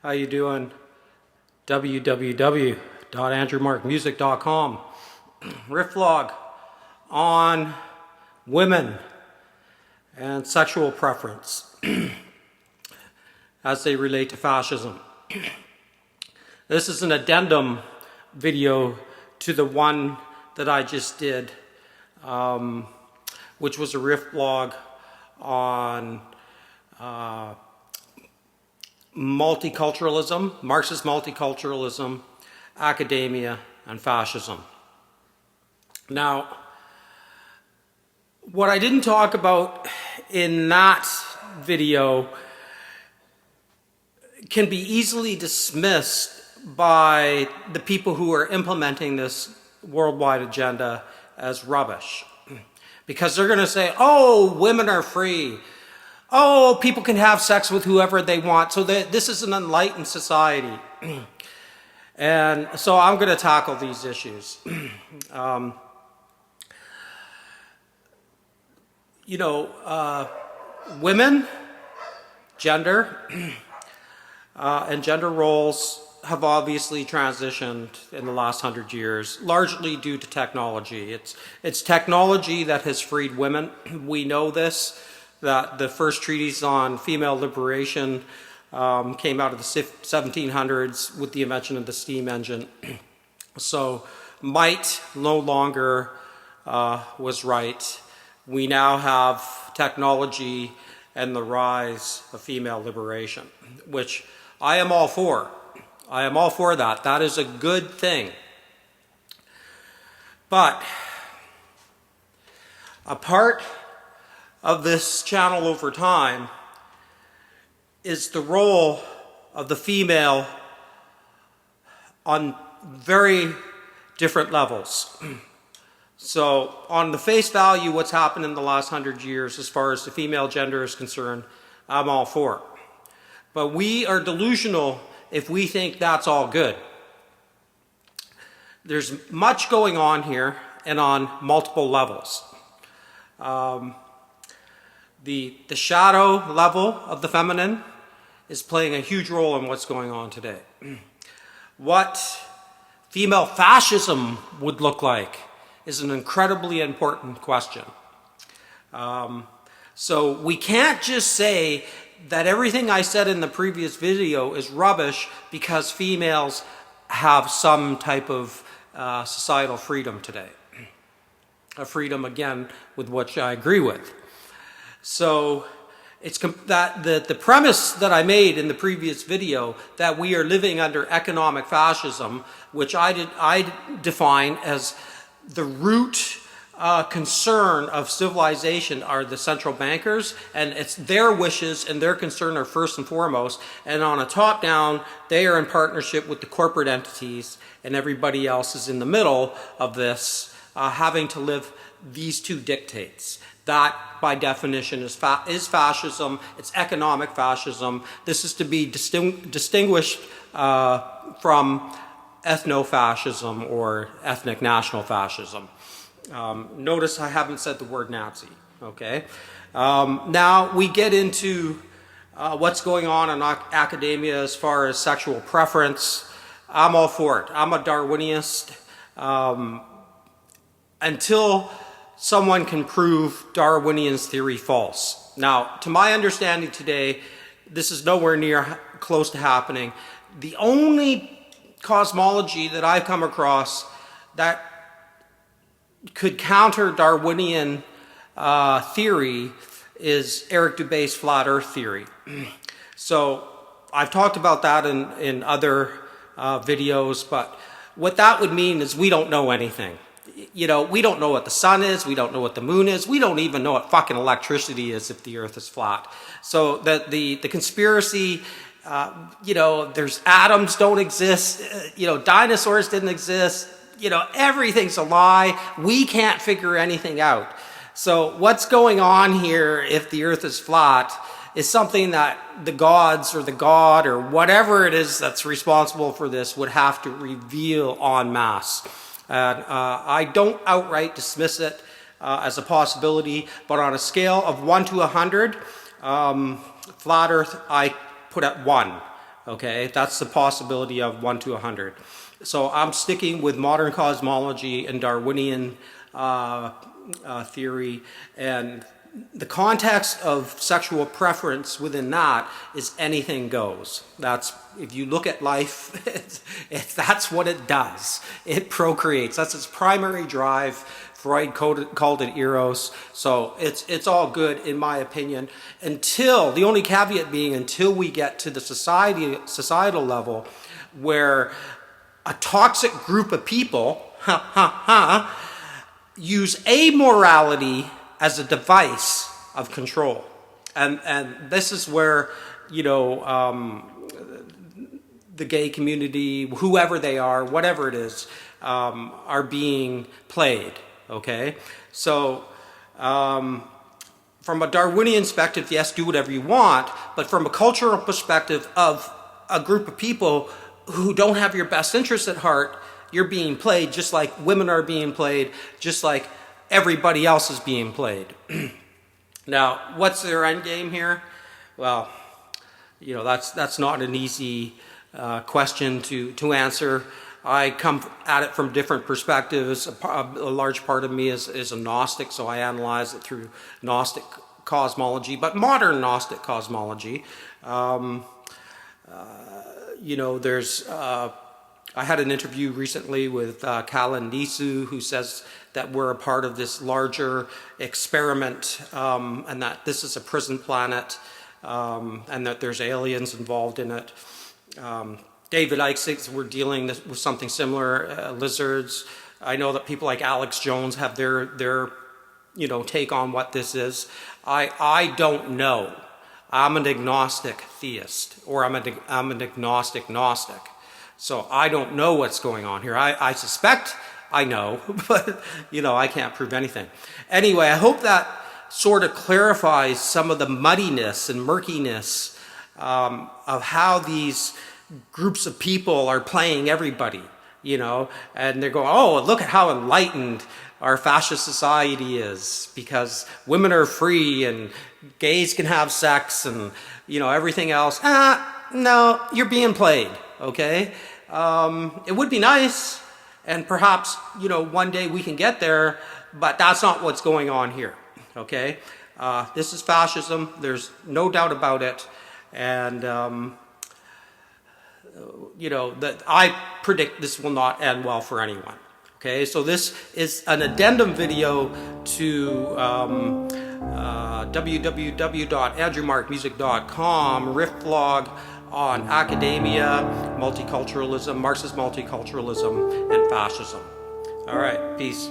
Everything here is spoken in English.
How you doing? www.andrewmarkmusic.com. Riff-Vlog on women and sexual preference as they relate to fascism. This is an addendum video to the one that I just did, which was a Riff-Vlog on multiculturalism, Marxist multiculturalism, academia, and fascism. Now, what I didn't talk about in that video can be easily dismissed by the people who are implementing this worldwide agenda as rubbish. Because they're going to say, oh, women are free. Oh, people can have sex with whoever they want. So this is an enlightened society. And so I'm going to tackle these issues. Women, gender, and gender roles have obviously transitioned in the last 100 years, largely due to technology. It's technology that has freed women. We know this, that the first treaties on female liberation came out of the 1700s with the invention of the steam engine. So might no longer was right. We now have technology and the rise of female liberation, which I am all for. I am all for that. That is a good thing. But a part of this channel over time is the role of the female on very different levels. So on the face value, what's happened in the last 100 years as far as the female gender is concerned, I'm all for it. But we are delusional if we think that's all good. There's much going on here and on multiple levels. The shadow level of the feminine is playing a huge role in what's going on today. What female fascism would look like is an incredibly important question. So we can't just say that everything I said in the previous video is rubbish because females have some type of societal freedom today. A freedom, again, with which I agree with. So it's that the premise that I made in the previous video that we are living under economic fascism, which I define as the root concern of civilization are the central bankers, and it's their wishes and their concern are first and foremost, and on a top down they are in partnership with the corporate entities, and everybody else is in the middle of this, having to live these two dictates. That by definition is fascism. It's economic fascism. This is to be distinguished from ethno-fascism or ethnic national fascism. Notice I haven't said the word Nazi, okay? Now we get into what's going on in academia as far as sexual preference. I'm all for it. I'm a Darwinist. Until someone can prove Darwinian's theory false. Now, to my understanding today, this is nowhere near close to happening. The only cosmology that I've come across that could counter Darwinian theory is Eric Dubay's flat earth theory. So I've talked about that in other videos, but what that would mean is we don't know anything. You know, we don't know what the sun is, we don't know what the moon is, we don't even know what fucking electricity is if the earth is flat. So the conspiracy, there's atoms don't exist, dinosaurs didn't exist, everything's a lie. We can't figure anything out. So what's going on here if the earth is flat is something that the gods or the god or whatever it is that's responsible for this would have to reveal en masse. I don't outright dismiss it as a possibility, but on a scale of 1 to 100, flat earth I put at 1. Okay, that's the possibility of 1 to 100. So I'm sticking with modern cosmology and Darwinian theory, and the context of sexual preference within that is anything goes. That's, if you look at life, that's what it does. It procreates. That's its primary drive. Freud called it eros. So it's all good in my opinion, until, the only caveat being, until we get to the societal level where a toxic group of people use amorality as a device of control. And this is where, you know, the gay community, whoever they are, whatever it is, are being played, okay? So from a Darwinian perspective, yes, do whatever you want, but from a cultural perspective of a group of people who don't have your best interests at heart, you're being played just like women are being played, just like everybody else is being played. Now, what's their end game here? Well, you know, that's not an easy question to answer. I come at it from different perspectives. A large part of me is a Gnostic, so I analyze it through Gnostic cosmology, but modern Gnostic cosmology. You know, there's... I had an interview recently with Callan Nisu, who says that we're a part of this larger experiment, and that this is a prison planet, and that there's aliens involved in it. David Icke thinks we're dealing with something similar, lizards. I know that people like Alex Jones have their you know, take on what this is. I don't know. I'm an agnostic theist, or I'm an agnostic Gnostic. So I don't know what's going on here. I suspect I know, but, you know, I can't prove anything. Anyway, I hope that sort of clarifies some of the muddiness and murkiness of how these groups of people are playing everybody, you know, and they're going, oh, look at how enlightened our fascist society is, because women are free and gays can have sex and, you know, everything else. No, you're being played, okay? It would be nice, and perhaps, you know, one day we can get there, but that's not what's going on here, okay? This is fascism. There's no doubt about it. And, you know, that I predict this will not end well for anyone, okay? So this is an addendum video to www.andrewmarkmusic.com, Riff-Vlog on academia, multiculturalism, Marxist multiculturalism, and fascism. All right, peace.